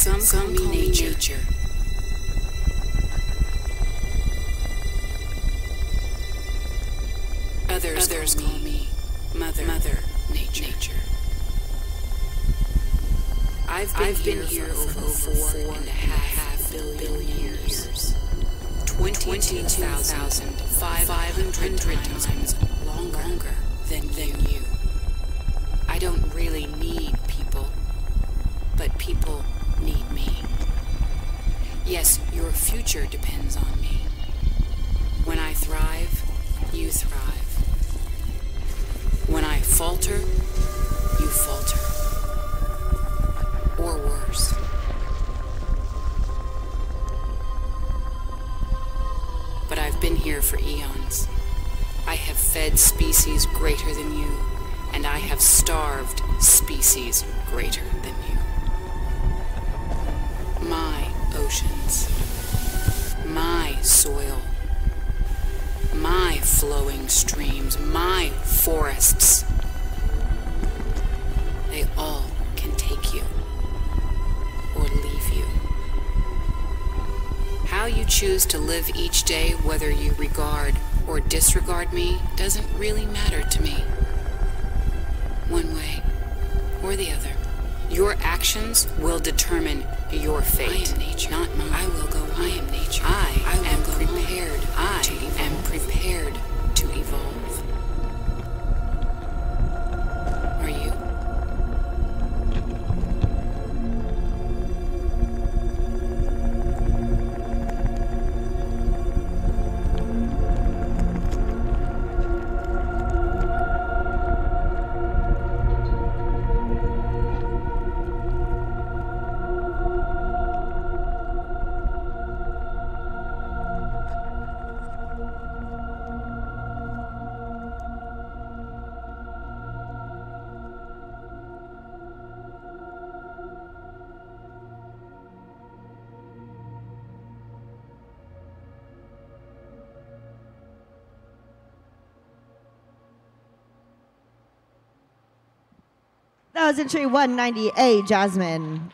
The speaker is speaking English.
Some call me nature. Others call me Mother Nature. I've been here for over 4.5 billion years. 22,500 times longer than you. I don't really need people, but people need me. Yes, your future depends on me. When I thrive, you thrive. When I falter, you falter. Or worse. But I've been here for eons. I have fed species greater than you, and I have starved species greater than you. My oceans, my soil, my flowing streams, my forests, they all can take you or leave you. How you choose to live each day, whether you regard or disregard me, doesn't really matter to me. One way or the other. Your actions will determine your fate. I am nature, not mine. I will go home. I am nature. I am prepared. I am prepared to evolve. Are you? That was entry 198, Jazmine.